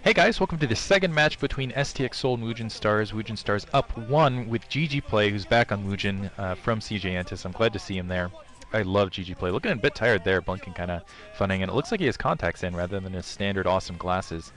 Hey guys, welcome to the second match between STX Seoul and Woonjin Stars. Woonjin Stars up 1 with GGPlay, who's back on Woonjin from CJ Antis. I'm glad to see him there. I love GGPlay. Looking a bit tired there, blinking kind of funning, and it looks like he has contacts in rather than his standard awesome glasses.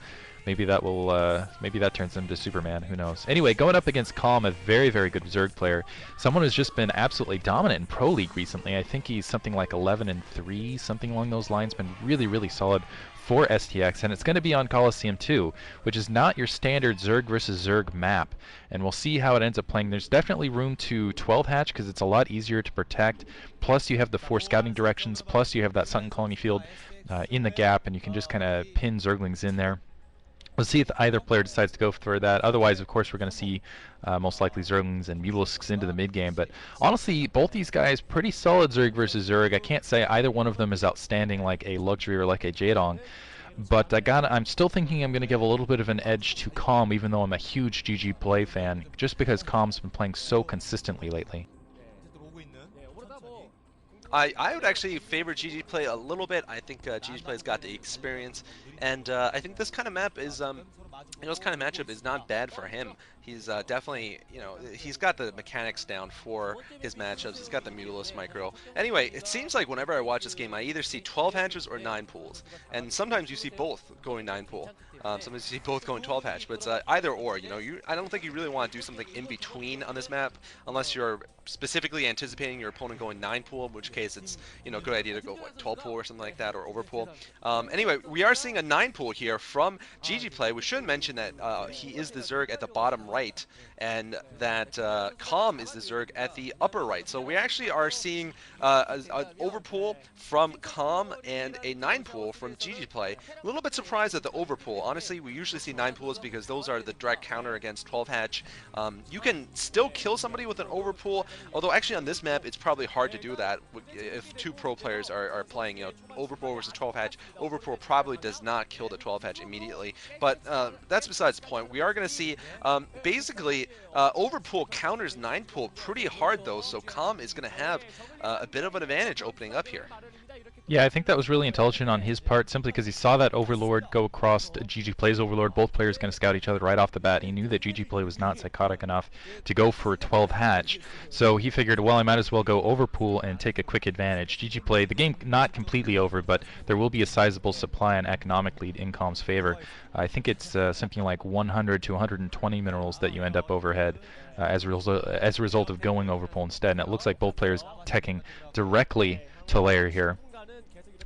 Maybe that will, maybe that turns him to Superman. Who knows? Anyway, going up against Calm, a very, very good Zerg player. Someone who's just been absolutely dominant in Pro League recently. I think he's something like 11-3, something along those lines. Been really, really solid for STX, and it's going to be on Colosseum 2, which is not your standard Zerg versus Zerg map. And we'll see how it ends up playing. There's definitely room to 12 hatch because it's a lot easier to protect. Plus, you have the 4 scouting directions. Plus, you have that Sunken Colony field in the gap, and you can just kind of pin Zerglings in there. Let's see if either player decides to go for that. Otherwise, of course, we're going to see most likely Zerglings and Mutalisks into the mid game. But honestly, both these guys, pretty solid Zerg versus Zerg. I can't say either one of them is outstanding like a Luxury or like a Jaedong. But I'm still thinking I'm going to give a little bit of an edge to Calm, even though I'm a huge GGPlay fan, just because Calm's been playing so consistently lately. I would actually favor GGPlay a little bit. I think GGPlay's got the experience, and I think this kind of map is, this kind of matchup is not bad for him. He's definitely, he's got the mechanics down for his matchups. He's got the Mutalisk micro. Anyway, it seems like whenever I watch this game, I either see 12 hatches or 9 pools, and sometimes you see both going 9 pool. Sometimes you see both going 12 hatch, but it's either or. I don't think you really want to do something in between on this map, unless you're specifically anticipating your opponent going 9 pool, in which case it's a good idea to go 12 pool or something like that, or over pool. Anyway, we are seeing a 9 pool here from GGPlay. We should mention that he is the Zerg at the bottom right, and that Calm is the Zerg at the upper right. So we actually are seeing an overpool from Calm and a 9 pool from GGPlay. A little bit surprised at the overpool. Honestly, we usually see 9 pools because those are the direct counter against 12 hatch. You can still kill somebody with an overpool, although actually on this map it's probably hard to do that if 2 pro players are playing. Overpool versus 12 hatch. Overpool probably does not kill the 12 hatch immediately, but that's besides the point. We are going to see basically overpool counters 9 pool pretty hard though, so Calm is going to have a bit of an advantage opening up here. Yeah, I think that was really intelligent on his part, simply because he saw that Overlord go across GGPlay's Overlord. Both players going to scout each other right off the bat. He knew that GGPlay was not psychotic enough to go for a 12 hatch, so he figured, well, I might as well go Overpool and take a quick advantage. GGPlay, the game not completely over, but there will be a sizable supply and economic lead in Calm's favor. I think it's something like 100 to 120 minerals that you end up overhead as a result of going Overpool instead, and it looks like both players teching directly to layer here.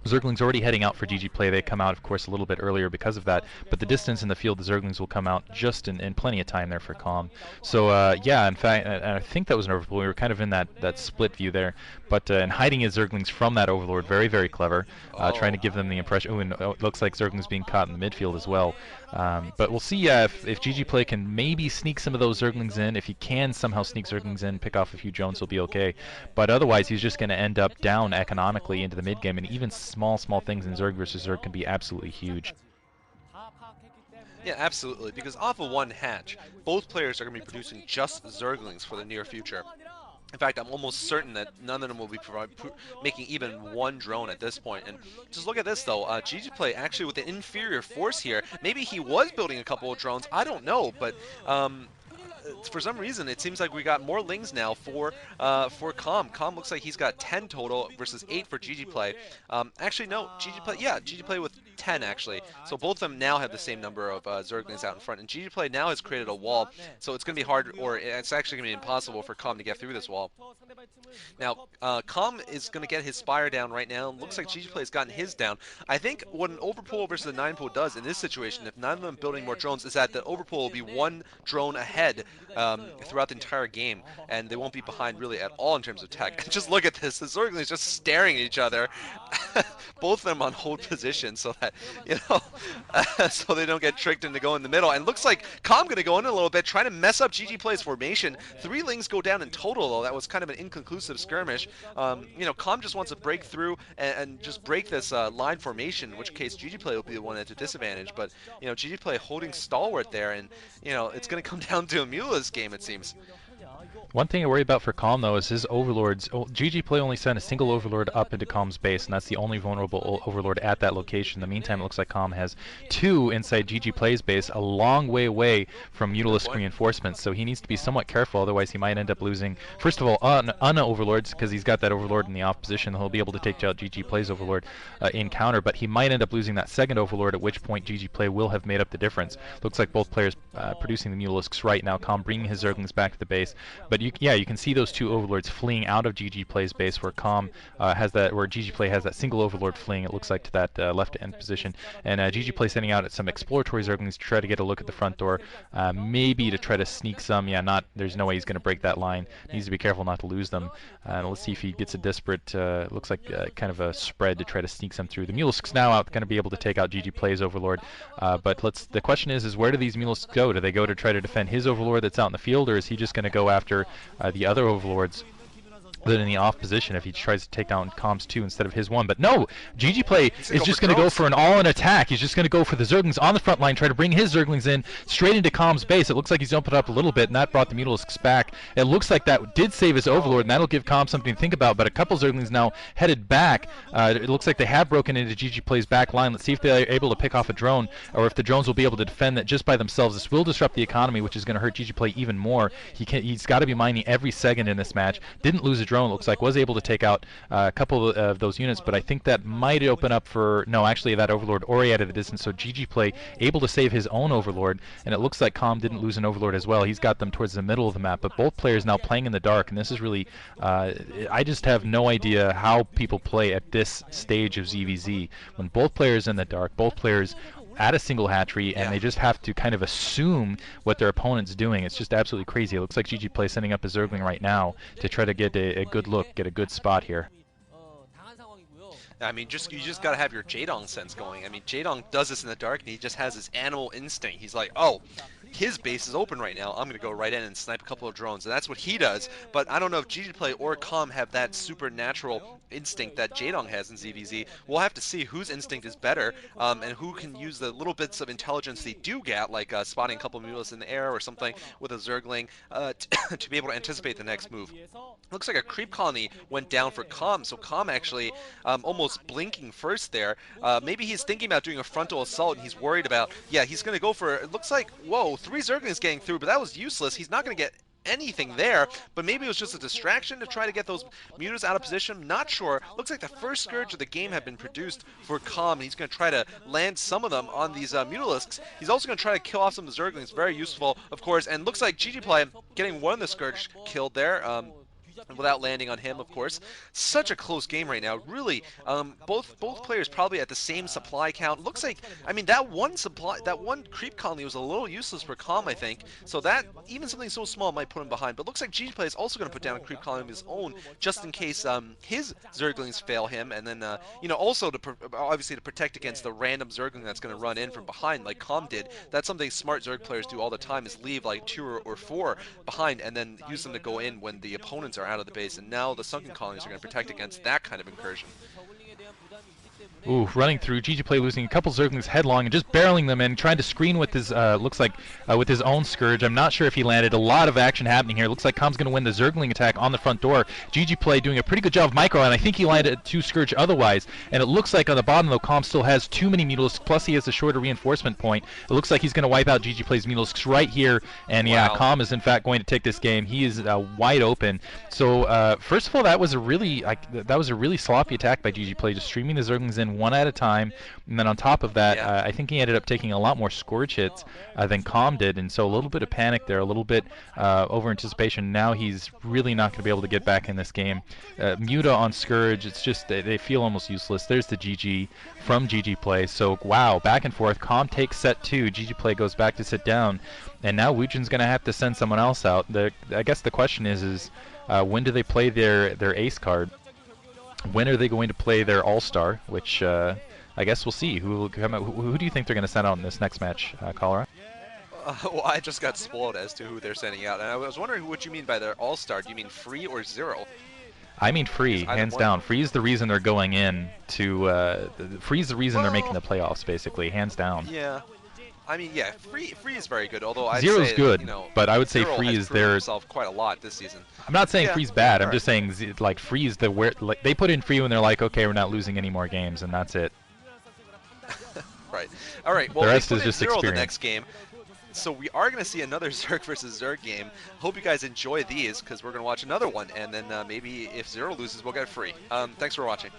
Zerglings already heading out for GGPlay. They come out, of course, a little bit earlier because of that, but the distance in the field, the Zerglings will come out just in plenty of time there for Calm. So, yeah, in fact, I think that was an overpool. We were kind of in that split view there, but in hiding his Zerglings from that Overlord, very, very clever, trying to give them the impression. Oh, and it looks like Zerglings being caught in the midfield as well. But we'll see if GGPlay can maybe sneak some of those Zerglings in. If he can somehow sneak Zerglings in, pick off a few drones, he'll be okay. But otherwise, he's just going to end up down economically into the mid game, and even small things in Zerg versus Zerg can be absolutely huge. Yeah, absolutely, because off of 1 hatch, both players are going to be producing just Zerglings for the near future. In fact, I'm almost certain that none of them will be making even 1 drone at this point. And just look at this, though. GGPlay actually with an inferior force here. Maybe he was building a couple of drones. I don't know, but for some reason, it seems like we got more lings now for Calm. Calm looks like he's got 10 total versus 8 for GGPlay. Actually, no, GGPlay with 10 actually. So both of them now have the same number of Zerglings out in front, and GGPlay now has created a wall. So it's going to be hard, or it's actually going to be impossible for Calm to get through this wall. Now, Calm is going to get his Spire down right now. Looks like GGPlay has gotten his down. I think what an overpool versus a 9 pool does in this situation, if none of them building more drones, is that the overpool will be 1 drone ahead throughout the entire game, and they won't be behind really at all in terms of tech. And just look at this, the Zerglings just staring at each other, both of them on hold position, so that, so they don't get tricked into going in the middle. And looks like Calm going to go in a little bit, trying to mess up GGPlay's formation. 3 lings go down in total, though. That was kind of an inconclusive skirmish. Calm just wants to break through and just break this line formation, in which case GGPlay will be the one at a disadvantage. But, GGPlay holding stalwart there, and, it's going to come down to a Mutalisks game, it seems. One thing I worry about for Calm, though, is his overlords. GGPlay only sent a single overlord up into Calm's base, and that's the only vulnerable overlord at that location. In the meantime, it looks like Calm has 2 inside GGPlay's base, a long way away from Mutalisk reinforcements, so he needs to be somewhat careful, otherwise he might end up losing, first of all, overlords, because he's got that overlord in the off position. He'll be able to take out GGPlay's overlord in counter, but he might end up losing that second overlord, at which point GGPlay will have made up the difference. Looks like both players producing the Mutalisks right now. Calm bringing his Zerglings back to the base, but you can see those 2 overlords fleeing out of GGPlay's base, where Calm where GGPlay has that single overlord fleeing, it looks like, to that left end position, and GGPlay sending out some exploratory Zerglings to try to get a look at the front door, maybe to try to sneak some. There's no way he's going to break that line. Needs to be careful not to lose them. Let's see if he gets a desperate, looks like kind of a spread to try to sneak some through. The Mutalisks now out, going to be able to take out GGPlay's overlord, but the question is where do these Mutalisks go? Do they go to try to defend his overlord that's out in the field, or is he just going to go after the other overlords that in the off position if he tries to take down Calm's 2 instead of his 1? But no, GGPlay is just going to go for an all-in attack. He's just going to go for the Zerglings on the front line, try to bring his Zerglings in straight into Calm's base. It looks like he's jumped it up a little bit, and that brought the Mutalisks back. It looks like that did save his overlord, and that'll give Calm something to think about, but a couple Zerglings now headed back. It looks like they have broken into GGPlay's back line. Let's see if they're able to pick off a drone, or if the drones will be able to defend that just by themselves. This will disrupt the economy, which is going to hurt GGPlay even more. He's got to be mining every second in this match. Didn't lose a drone, looks like. Was able to take out a couple of those units, but I think that might open up for, no, actually that overlord already out of the distance, so GGPlay able to save his own overlord, and it looks like Calm didn't lose an overlord as well. He's got them towards the middle of the map, but both players now playing in the dark, and this is really, I just have no idea how people play at this stage of ZVZ. When both players in the dark, both players at a single hatchery, and they just have to kind of assume what their opponent's doing. It's just absolutely crazy. It looks like GGPlay setting up a Zergling right now to try to get a good look, get a good spot here. I mean, you just gotta have your Jaedong sense going. I mean, Jaedong does this in the dark, and he just has this animal instinct. He's like, oh, his base is open right now. I'm gonna go right in and snipe a couple of drones, and that's what he does. But I don't know if GGPlay or Calm have that supernatural instinct that Jaedong has in ZVZ. We'll have to see whose instinct is better, and who can use the little bits of intelligence they do get, like spotting a couple of Mutalisks in the air or something with a Zergling, to be able to anticipate the next move. Looks like a creep colony went down for Calm, so Calm actually almost blinking first there. Maybe he's thinking about doing a frontal assault, and he's worried about, he's going to go for, it looks like, whoa, 3 Zerglings getting through, but that was useless. He's not going to get anything there, but maybe it was just a distraction to try to get those mutas out of position. Not sure. Looks like the first Scourge of the game had been produced for Calm, and he's going to try to land some of them on these Mutalisks. He's also going to try to kill off some of the Zerglings. Very useful, of course, and looks like GGPlay getting one of the Scourge killed there. Without landing on him, of course. Such a close game right now. Really, both players probably at the same supply count. Looks like, I mean, that one creep colony was a little useless for Calm, I think. So that, even something so small might put him behind. But looks like GGPlay is also going to put down a creep colony of his own, just in case his Zerglings fail him. And then, also obviously to protect against the random Zergling that's going to run in from behind, like Calm did. That's something smart Zerg players do all the time, is leave like 2 or 4 behind, and then use them to go in when the opponents are out of the base, and now the sunken colonies are going to protect against that kind of incursion. Ooh, running through, GGPlay losing a couple Zerglings headlong and just barreling them in, trying to screen with his, looks like, with his own Scourge. I'm not sure if he landed. A lot of action happening here. Looks like Calm's going to win the Zergling attack on the front door. GGPlay doing a pretty good job of micro, and I think he landed 2 Scourge otherwise. And it looks like on the bottom, though, Calm still has too many Mutalisks, plus he has a shorter reinforcement point. It looks like he's going to wipe out GGPlay's Mutalisks right here, and yeah, Calm is in fact going to take this game. He is wide open. So, first of all, that was a really sloppy attack by GGPlay, just streaming the Zerglings in one at a time. And then on top of that, I think he ended up taking a lot more Scourge hits than Calm did, and so a little bit of panic there, a little bit over anticipation. Now he's really not going to be able to get back in this game. Muta on Scourge, it's just, they feel almost useless. There's the GG from GGPlay. So wow, back and forth. Calm takes set 2. GGPlay goes back to sit down, and now Woonjin's going to have to send someone else out. I guess the question is when do they play their ace card? When are they going to play their all-star, which I guess we'll see. Who do you think they're going to send out in this next match, Cholera? Well, I just got spoiled as to who they're sending out, and I was wondering what you mean by their all-star. Do you mean free or zero? I mean free, hands down. Free is the reason they're going in to. Free is the reason they're making the playoffs, basically, hands down. Yeah. I mean, yeah, Free is very good. Although I'd Zero's say, good, you know, but I would say Zero Free has is proven their. himself quite a lot this season. I'm not saying Yeah, Free's bad. I'm all right. just saying like Free's the where like they put in Free when they're like, okay, we're not losing any more games, and that's it. Right. All right. The Well, they rest put is in just Zero the experience. next game. So we are going to see another Zerg versus Zerg game. Hope you guys enjoy these because we're going to watch another one, and then maybe if Zero loses, we'll get Free. Thanks for watching.